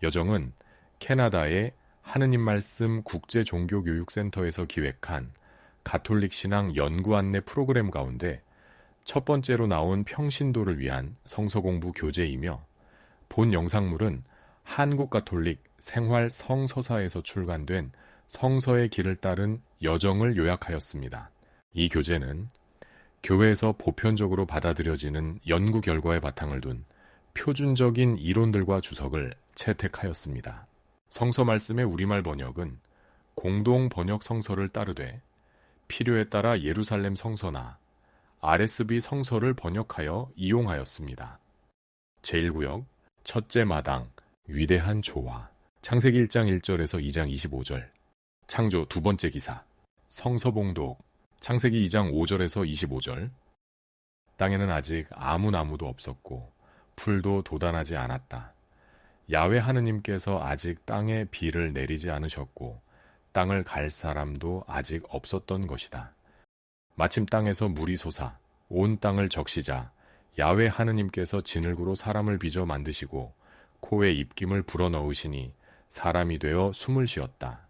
여정은 캐나다의 하느님 말씀 국제종교교육센터에서 기획한 가톨릭 신앙 연구 안내 프로그램 가운데 첫 번째로 나온 평신도를 위한 성서공부 교재이며, 본 영상물은 한국 가톨릭 생활 성서사에서 출간된 성서의 길을 따른 여정을 요약하였습니다. 이 교재는 교회에서 보편적으로 받아들여지는 연구 결과에 바탕을 둔 표준적인 이론들과 주석을 채택하였습니다. 성서 말씀의 우리말 번역은 공동 번역 성서를 따르되 필요에 따라 예루살렘 성서나 RSV 성서를 번역하여 이용하였습니다. 제1구역 첫째 마당 위대한 조화, 창세기 1장 1절에서 2장 25절, 창조 두 번째 기사 성서봉독, 창세기 2장 5절에서 25절. 땅에는 아직 아무 나무도 없었고 풀도 돋아나지 않았다. 야훼 하느님께서 아직 땅에 비를 내리지 않으셨고 땅을 갈 사람도 아직 없었던 것이다. 마침 땅에서 물이 솟아 온 땅을 적시자 야훼 하느님께서 진흙으로 사람을 빚어 만드시고 코에 입김을 불어넣으시니 사람이 되어 숨을 쉬었다.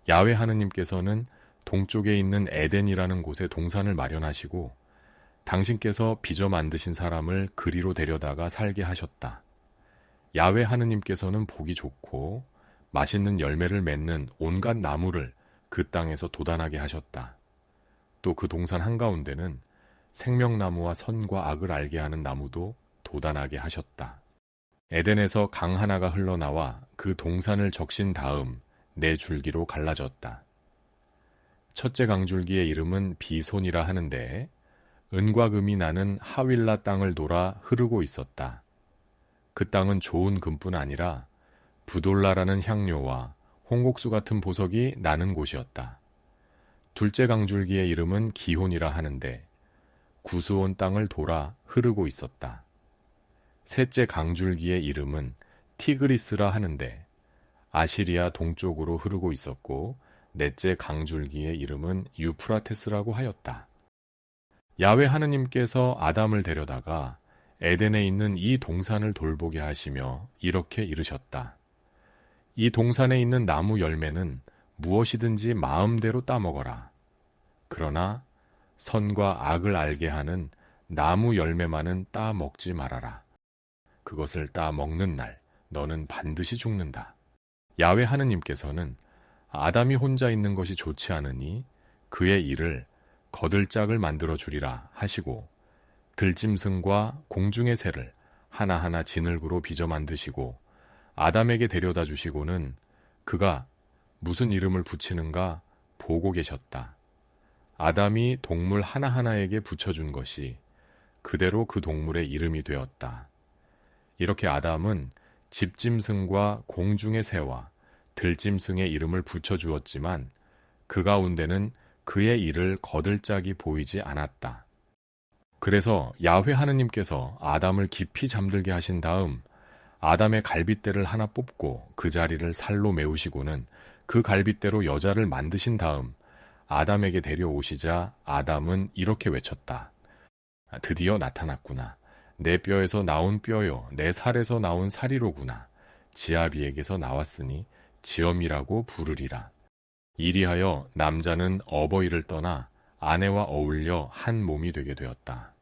야훼 하느님께서는 동쪽에 있는 에덴이라는 곳에 동산을 마련하시고 당신께서 빚어 만드신 사람을 그리로 데려다가 살게 하셨다. 야훼 하느님께서는 보기 좋고 맛있는 열매를 맺는 온갖 나무를 그 땅에서 돋아나게 하셨다. 또 그 동산 한가운데는 생명나무와 선과 악을 알게 하는 나무도 돋아나게 하셨다. 에덴에서 강 하나가 흘러나와 그 동산을 적신 다음 네 줄기로 갈라졌다. 첫째 강줄기의 이름은 비손이라 하는데 은과 금이 나는 하윌라 땅을 돌아 흐르고 있었다. 그 땅은 좋은 금뿐 아니라 부돌라라는 향료와 홍곡수 같은 보석이 나는 곳이었다. 둘째 강줄기의 이름은 기혼이라 하는데 구스온 땅을 돌아 흐르고 있었다. 셋째 강줄기의 이름은 티그리스라 하는데 아시리아 동쪽으로 흐르고 있었고, 넷째 강줄기의 이름은 유프라테스라고 하였다. 야훼 하느님께서 아담을 데려다가 에덴에 있는 이 동산을 돌보게 하시며 이렇게 이르셨다. 이 동산에 있는 나무 열매는 무엇이든지 마음대로 따먹어라. 그러나 선과 악을 알게 하는 나무 열매만은 따먹지 말아라. 그것을 따먹는 날 너는 반드시 죽는다. 야훼 하느님께서는 아담이 혼자 있는 것이 좋지 않으니 그의 일을 거들짝을 만들어 주리라 하시고, 들짐승과 공중의 새를 하나하나 진흙으로 빚어 만드시고 아담에게 데려다 주시고는 그가 무슨 이름을 붙이는가 보고 계셨다. 아담이 동물 하나하나에게 붙여준 것이 그대로 그 동물의 이름이 되었다. 이렇게 아담은 집짐승과 공중의 새와 들짐승의 이름을 붙여주었지만 그 가운데는 그의 일을 거들 짝이 보이지 않았다. 그래서 야훼 하느님께서 아담을 깊이 잠들게 하신 다음 아담의 갈빗대를 하나 뽑고 그 자리를 살로 메우시고는 그 갈빗대로 여자를 만드신 다음 아담에게 데려오시자 아담은 이렇게 외쳤다. 드디어 나타났구나. 내 뼈에서 나온 뼈요, 내 살에서 나온 살이로구나. 지아비에게서 나왔으니 지엄이라고 부르리라. 이리하여 남자는 어버이를 떠나 아내와 어울려 한 몸이 되게 되었다.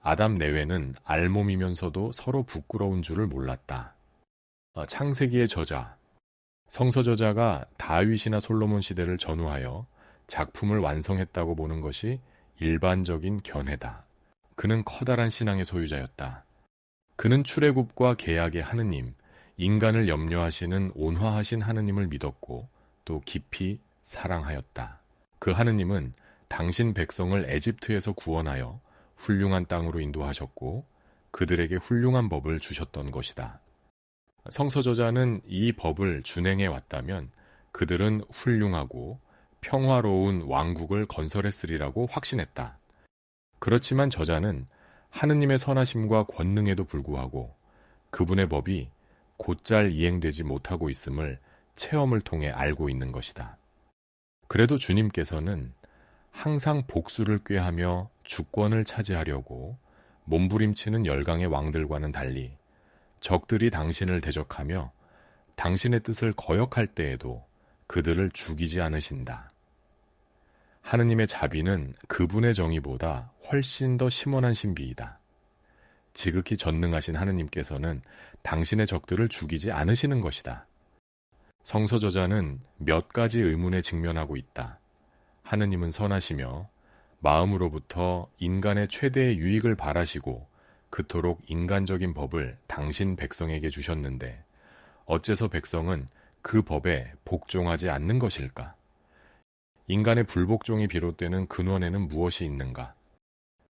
아담 내외는 알몸이면서도 서로 부끄러운 줄을 몰랐다. 창세기의 저자, 성서 저자가 다윗이나 솔로몬 시대를 전후하여 작품을 완성했다고 보는 것이 일반적인 견해다. 그는 커다란 신앙의 소유자였다. 그는 출애굽과 계약의 하느님, 인간을 염려하시는 온화하신 하느님을 믿었고 또 깊이 사랑하였다. 그 하느님은 당신 백성을 에집트에서 구원하여 훌륭한 땅으로 인도하셨고 그들에게 훌륭한 법을 주셨던 것이다. 성서 저자는 이 법을 준행해 왔다면 그들은 훌륭하고 평화로운 왕국을 건설했으리라고 확신했다. 그렇지만 저자는 하느님의 선하심과 권능에도 불구하고 그분의 법이 곧잘 이행되지 못하고 있음을 체험을 통해 알고 있는 것이다. 그래도 주님께서는 항상 복수를 꾀하며 주권을 차지하려고 몸부림치는 열강의 왕들과는 달리 적들이 당신을 대적하며 당신의 뜻을 거역할 때에도 그들을 죽이지 않으신다. 하느님의 자비는 그분의 정의보다 훨씬 더 심원한 신비이다. 지극히 전능하신 하느님께서는 당신의 적들을 죽이지 않으시는 것이다. 성서 저자는 몇 가지 의문에 직면하고 있다. 하느님은 선하시며 마음으로부터 인간의 최대의 유익을 바라시고 그토록 인간적인 법을 당신 백성에게 주셨는데 어째서 백성은 그 법에 복종하지 않는 것일까? 인간의 불복종이 비롯되는 근원에는 무엇이 있는가?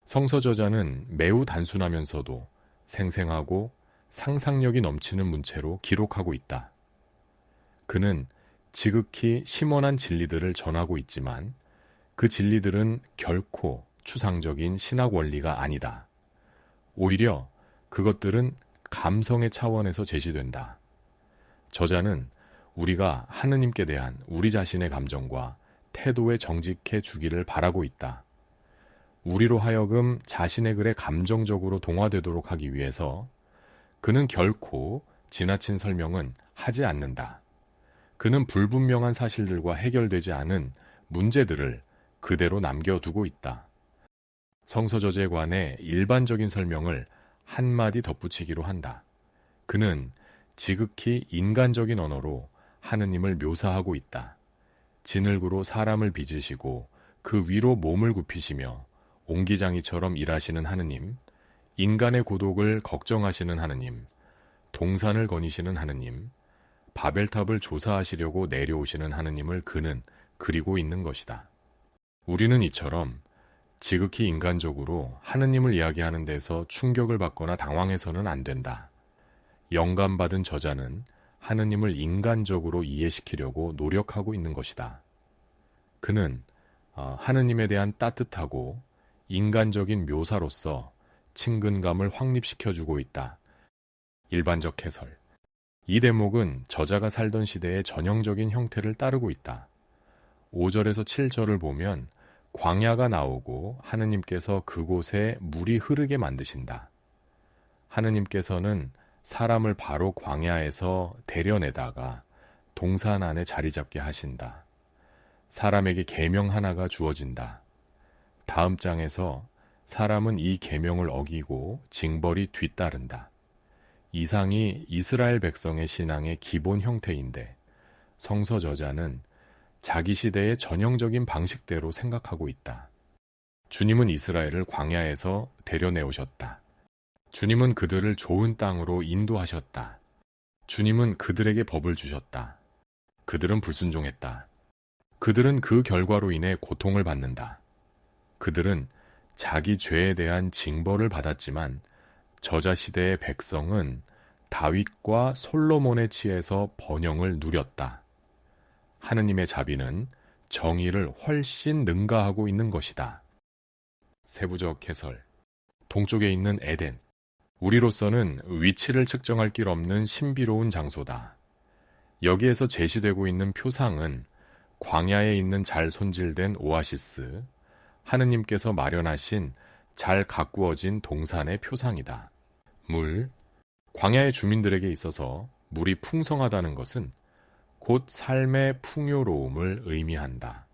성서 저자는 매우 단순하면서도 생생하고 상상력이 넘치는 문체로 기록하고 있다. 그는 지극히 심원한 진리들을 전하고 있지만 그 진리들은 결코 추상적인 신학 원리가 아니다. 오히려 그것들은 감성의 차원에서 제시된다. 저자는 우리가 하느님께 대한 우리 자신의 감정과 태도에 정직해 주기를 바라고 있다. 우리로 하여금 자신의 글에 감정적으로 동화되도록 하기 위해서 그는 결코 지나친 설명은 하지 않는다. 그는 불분명한 사실들과 해결되지 않은 문제들을 그대로 남겨두고 있다. 성서 저자에 관해 일반적인 설명을 한마디 덧붙이기로 한다. 그는 지극히 인간적인 언어로 하느님을 묘사하고 있다. 진흙으로 사람을 빚으시고 그 위로 몸을 굽히시며 옹기장이처럼 일하시는 하느님, 인간의 고독을 걱정하시는 하느님, 동산을 거니시는 하느님, 바벨탑을 조사하시려고 내려오시는 하느님을 그는 그리고 있는 것이다. 우리는 이처럼 지극히 인간적으로 하느님을 이야기하는 데서 충격을 받거나 당황해서는 안 된다. 영감받은 저자는 하느님을 인간적으로 이해시키려고 노력하고 있는 것이다. 그는 하느님에 대한 따뜻하고 인간적인 묘사로서 친근감을 확립시켜주고 있다. 일반적 해설. 이 대목은 저자가 살던 시대의 전형적인 형태를 따르고 있다. 5절에서 7절을 보면 광야가 나오고 하느님께서 그곳에 물이 흐르게 만드신다. 하느님께서는 사람을 바로 광야에서 데려내다가 동산 안에 자리 잡게 하신다. 사람에게 계명 하나가 주어진다. 다음 장에서 사람은 이 계명을 어기고 징벌이 뒤따른다. 이상이 이스라엘 백성의 신앙의 기본 형태인데 성서 저자는 자기 시대의 전형적인 방식대로 생각하고 있다. 주님은 이스라엘을 광야에서 데려내오셨다. 주님은 그들을 좋은 땅으로 인도하셨다. 주님은 그들에게 법을 주셨다. 그들은 불순종했다. 그들은 그 결과로 인해 고통을 받는다. 그들은 자기 죄에 대한 징벌을 받았지만 저자 시대의 백성은 다윗과 솔로몬의 치에서 번영을 누렸다. 하느님의 자비는 정의를 훨씬 능가하고 있는 것이다. 세부적 해설. 동쪽에 있는 에덴. 우리로서는 위치를 측정할 길 없는 신비로운 장소다. 여기에서 제시되고 있는 표상은 광야에 있는 잘 손질된 오아시스, 하느님께서 마련하신 잘 가꾸어진 동산의 표상이다. 물. 광야의 주민들에게 있어서 물이 풍성하다는 것은 곧 삶의 풍요로움을 의미한다.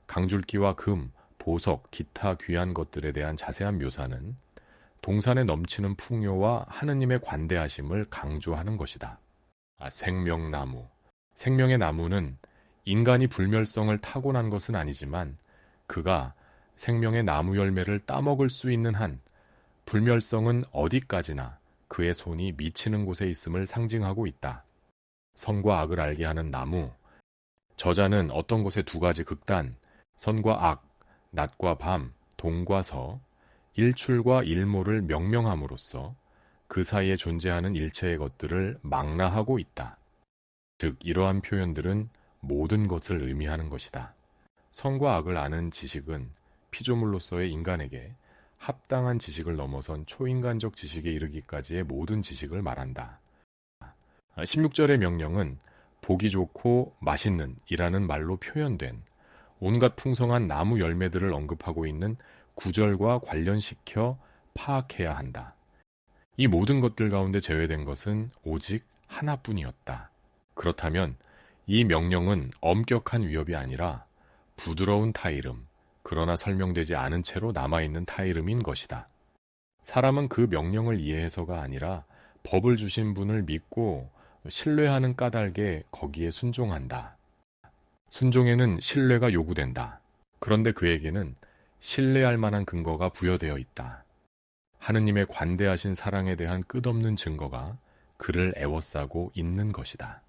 강줄기와 금, 보석, 기타 귀한 것들에 대한 자세한 묘사는 동산에 넘치는 풍요와 하느님의 관대하심을 강조하는 것이다. 생명나무. 생명의 나무는 인간이 불멸성을 타고난 것은 아니지만 그가 생명의 나무 열매를 따먹을 수 있는 한 불멸성은 어디까지나 그의 손이 미치는 곳에 있음을 상징하고 있다. 선과 악을 알게 하는 나무. 저자는 어떤 것의 두 가지 극단, 선과 악, 낮과 밤, 동과 서, 일출과 일모를 명명함으로써 그 사이에 존재하는 일체의 것들을 망라하고 있다. 즉 이러한 표현들은 모든 것을 의미하는 것이다. 선과 악을 아는 지식은 피조물로서의 인간에게 합당한 지식을 넘어선 초인간적 지식에 이르기까지의 모든 지식을 말한다. 16절의 명령은 보기 좋고 맛있는 이라는 말로 표현된 온갖 풍성한 나무 열매들을 언급하고 있는 구절과 관련시켜 파악해야 한다. 이 모든 것들 가운데 제외된 것은 오직 하나뿐이었다. 그렇다면 이 명령은 엄격한 위협이 아니라 부드러운 타이름, 그러나 설명되지 않은 채로 남아있는 타이름인 것이다. 사람은 그 명령을 이해해서가 아니라 법을 주신 분을 믿고 신뢰하는 까닭에 거기에 순종한다. 순종에는 신뢰가 요구된다. 그런데 그에게는 신뢰할 만한 근거가 부여되어 있다. 하느님의 관대하신 사랑에 대한 끝없는 증거가 그를 애워싸고 있는 것이다.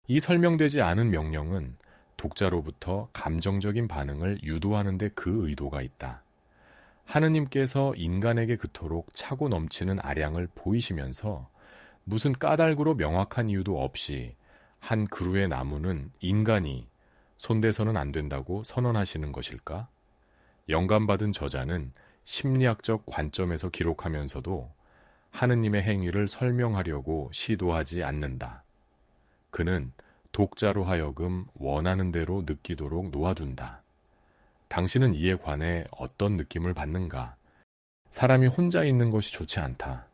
이 설명되지 않은 명령은 독자로부터 감정적인 반응을 유도하는 데 그 의도가 있다. 하느님께서 인간에게 그토록 차고 넘치는 아량을 보이시면서 무슨 까닭으로 명확한 이유도 없이 한 그루의 나무는 인간이 손대서는 안 된다고 선언하시는 것일까? 영감받은 저자는 심리학적 관점에서 기록하면서도 하느님의 행위를 설명하려고 시도하지 않는다. 그는 독자로 하여금 원하는 대로 느끼도록 놓아둔다. 당신은 이에 관해 어떤 느낌을 받는가? 사람이 혼자 있는 것이 좋지 않다.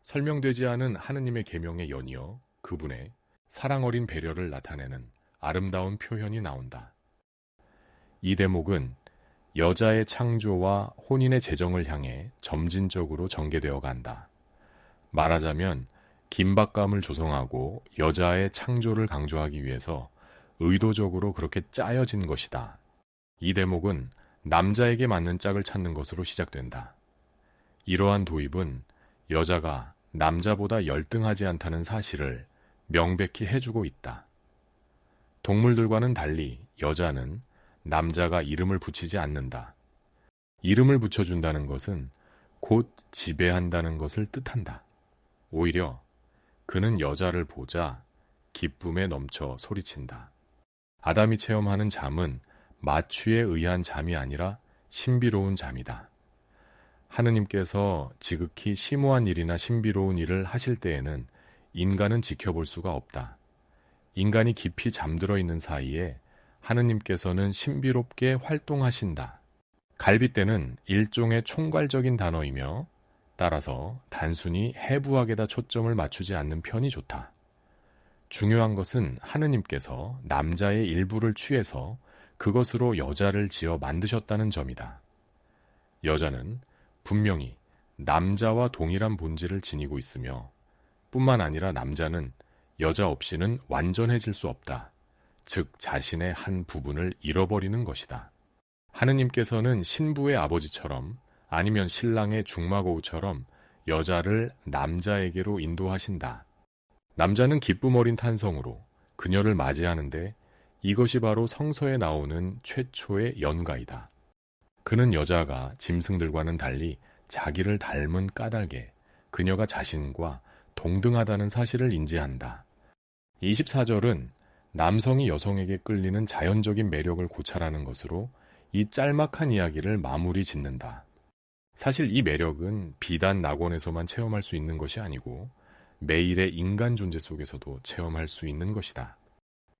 설명되지 않은 하느님의 계명에 연이어 그분의 사랑 어린 배려를 나타내는 아름다운 표현이 나온다. 이 대목은 여자의 창조와 혼인의 재정을 향해 점진적으로 전개되어 간다. 말하자면 긴박감을 조성하고 여자의 창조를 강조하기 위해서 의도적으로 그렇게 짜여진 것이다. 이 대목은 남자에게 맞는 짝을 찾는 것으로 시작된다. 이러한 도입은 여자가 남자보다 열등하지 않다는 사실을 명백히 해주고 있다. 동물들과는 달리 여자는 남자가 이름을 붙이지 않는다. 이름을 붙여준다는 것은 곧 지배한다는 것을 뜻한다. 오히려 그는 여자를 보자 기쁨에 넘쳐 소리친다. 아담이 체험하는 잠은 마취에 의한 잠이 아니라 신비로운 잠이다. 하느님께서 지극히 심오한 일이나 신비로운 일을 하실 때에는 인간은 지켜볼 수가 없다. 인간이 깊이 잠들어 있는 사이에 하느님께서는 신비롭게 활동하신다. 갈빗대는 일종의 총괄적인 단어이며 따라서 단순히 해부학에다 초점을 맞추지 않는 편이 좋다. 중요한 것은 하느님께서 남자의 일부를 취해서 그것으로 여자를 지어 만드셨다는 점이다. 여자는 분명히 남자와 동일한 본질을 지니고 있으며 뿐만 아니라 남자는 여자 없이는 완전해질 수 없다. 즉 자신의 한 부분을 잃어버리는 것이다. 하느님께서는 신부의 아버지처럼 아니면 신랑의 중마고우처럼 여자를 남자에게로 인도하신다. 남자는 기쁨 어린 탄성으로 그녀를 맞이하는데 이것이 바로 성서에 나오는 최초의 연가이다. 그는 여자가 짐승들과는 달리 자기를 닮은 까닭에 그녀가 자신과 동등하다는 사실을 인지한다. 24절은 남성이 여성에게 끌리는 자연적인 매력을 고찰하는 것으로 이 짤막한 이야기를 마무리 짓는다. 사실 이 매력은 비단 낙원에서만 체험할 수 있는 것이 아니고 매일의 인간 존재 속에서도 체험할 수 있는 것이다.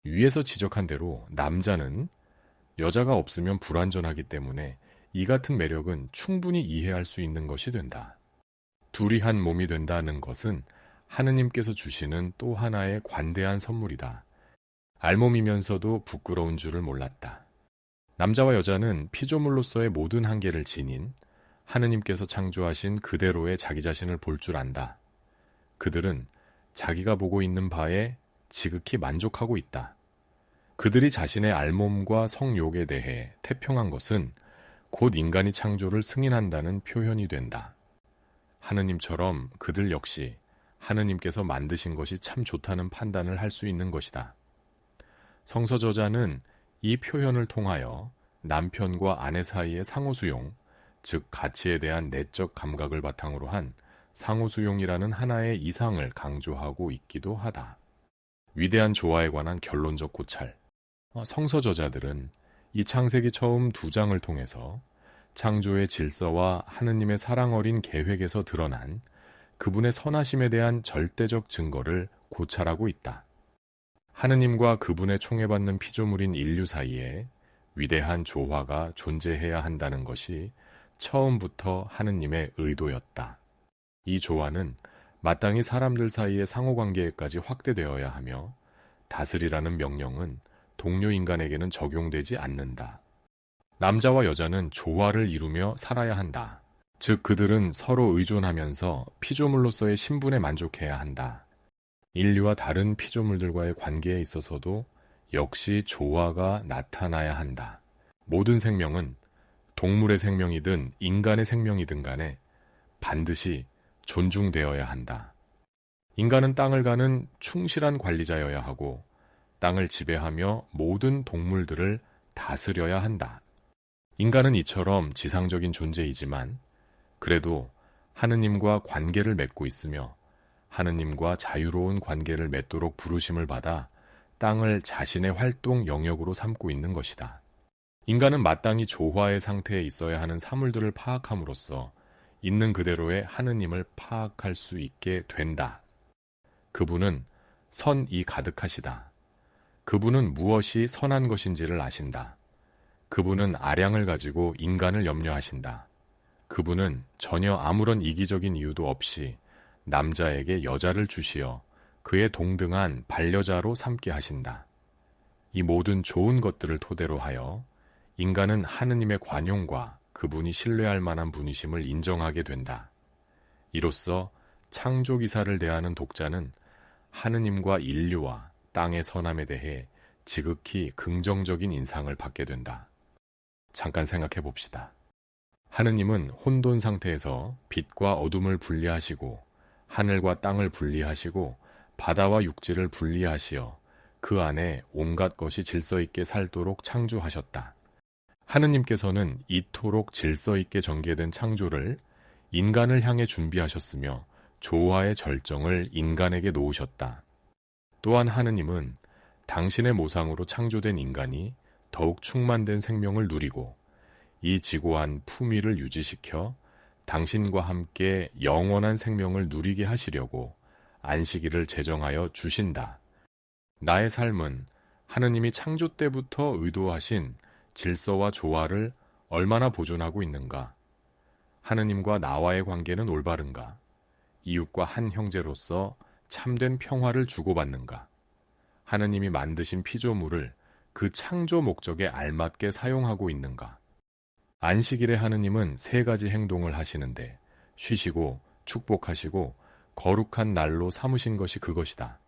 위에서 지적한 대로 남자는 여자가 없으면 불완전하기 때문에 이 같은 매력은 충분히 이해할 수 있는 것이 된다. 둘이 한 몸이 된다는 것은 하느님께서 주시는 또 하나의 관대한 선물이다. 알몸이면서도 부끄러운 줄을 몰랐다. 남자와 여자는 피조물로서의 모든 한계를 지닌 하느님께서 창조하신 그대로의 자기 자신을 볼 줄 안다. 그들은 자기가 보고 있는 바에 지극히 만족하고 있다. 그들이 자신의 알몸과 성욕에 대해 태평한 것은 곧 인간이 창조를 승인한다는 표현이 된다. 하느님처럼 그들 역시 하느님께서 만드신 것이 참 좋다는 판단을 할 수 있는 것이다. 성서 저자는 이 표현을 통하여 남편과 아내 사이의 상호수용, 즉 가치에 대한 내적 감각을 바탕으로 한 상호수용이라는 하나의 이상을 강조하고 있기도 하다. 위대한 조화에 관한 결론적 고찰. 성서 저자들은 이 창세기 처음 2장을 통해서 창조의 질서와 하느님의 사랑 어린 계획에서 드러난 그분의 선하심에 대한 절대적 증거를 고찰하고 있다. 하느님과 그분의 총애받는 피조물인 인류 사이에 위대한 조화가 존재해야 한다는 것이 처음부터 하느님의 의도였다. 이 조화는 마땅히 사람들 사이의 상호관계에까지 확대되어야 하며 다스리라는 명령은 동료 인간에게는 적용되지 않는다. 남자와 여자는 조화를 이루며 살아야 한다. 즉 그들은 서로 의존하면서 피조물로서의 신분에 만족해야 한다. 인류와 다른 피조물들과의 관계에 있어서도 역시 조화가 나타나야 한다. 모든 생명은 동물의 생명이든 인간의 생명이든 간에 반드시 존중되어야 한다. 인간은 땅을 가는 충실한 관리자여야 하고 땅을 지배하며 모든 동물들을 다스려야 한다. 인간은 이처럼 지상적인 존재이지만 그래도 하느님과 관계를 맺고 있으며 하느님과 자유로운 관계를 맺도록 부르심을 받아 땅을 자신의 활동 영역으로 삼고 있는 것이다. 인간은 마땅히 조화의 상태에 있어야 하는 사물들을 파악함으로써 있는 그대로의 하느님을 파악할 수 있게 된다. 그분은 선이 가득하시다. 그분은 무엇이 선한 것인지를 아신다. 그분은 아량을 가지고 인간을 염려하신다. 그분은 전혀 아무런 이기적인 이유도 없이 남자에게 여자를 주시어 그의 동등한 반려자로 삼게 하신다. 이 모든 좋은 것들을 토대로 하여 인간은 하느님의 관용과 그분이 신뢰할 만한 분이심을 인정하게 된다. 이로써 창조기사를 대하는 독자는 하느님과 인류와 땅의 선함에 대해 지극히 긍정적인 인상을 받게 된다. 잠깐 생각해 봅시다. 하느님은 혼돈 상태에서 빛과 어둠을 분리하시고 하늘과 땅을 분리하시고 바다와 육지를 분리하시어 그 안에 온갖 것이 질서 있게 살도록 창조하셨다. 하느님께서는 이토록 질서 있게 전개된 창조를 인간을 향해 준비하셨으며 조화의 절정을 인간에게 놓으셨다. 또한 하느님은 당신의 모상으로 창조된 인간이 더욱 충만된 생명을 누리고 이 지고한 품위를 유지시켜 당신과 함께 영원한 생명을 누리게 하시려고 안식일을 제정하여 주신다. 나의 삶은 하느님이 창조 때부터 의도하신 질서와 조화를 얼마나 보존하고 있는가? 하느님과 나와의 관계는 올바른가? 이웃과 한 형제로서 참된 평화를 주고받는가? 하느님이 만드신 피조물을 그 창조 목적에 알맞게 사용하고 있는가? 안식일에 하느님은 세 가지 행동을 하시는데 쉬시고 축복하시고 거룩한 날로 삼으신 것이 그것이다.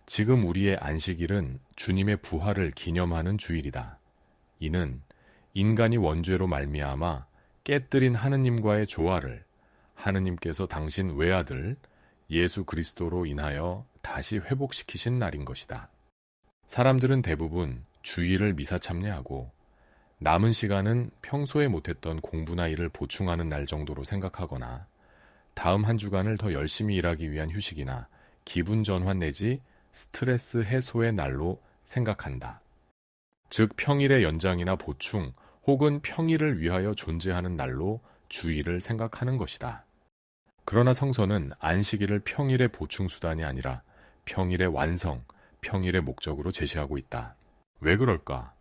지금 우리의 안식일은 주님의 부활을 기념하는 주일이다. 이는 인간이 원죄로 말미암아 깨뜨린 하느님과의 조화를 하느님께서 당신 외아들 예수 그리스도로 인하여 다시 회복시키신 날인 것이다. 사람들은 대부분 주일을 미사 참여하고 남은 시간은 평소에 못했던 공부나 일을 보충하는 날 정도로 생각하거나 다음 한 주간을 더 열심히 일하기 위한 휴식이나 기분 전환 내지 스트레스 해소의 날로 생각한다. 즉 평일의 연장이나 보충 혹은 평일을 위하여 존재하는 날로 주일을 생각하는 것이다. 그러나 성서는 안식일을 평일의 보충 수단이 아니라 평일의 완성, 평일의 목적으로 제시하고 있다. 왜 그럴까?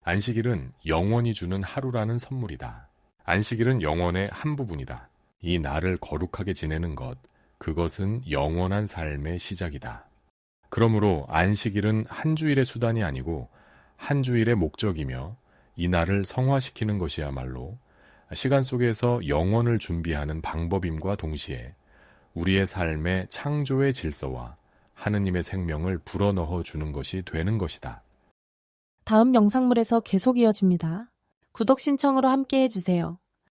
안식일은 영원히 주는 하루라는 선물이다. 안식일은 영혼의 한 부분이다. 이 날을 거룩하게 지내는 것, 그것은 영원한 삶의 시작이다. 그러므로 안식일은 한 주일의 수단이 아니고 한 주일의 목적이며 이 날을 성화시키는 것이야말로 시간 속에서 영원을 준비하는 방법임과 동시에 우리의 삶의 창조의 질서와 하느님의 생명을 불어넣어 주는 것이 되는 것이다. 다음 영상물에서 계속 이어집니다. 구독 신청으로 함께 해주세요.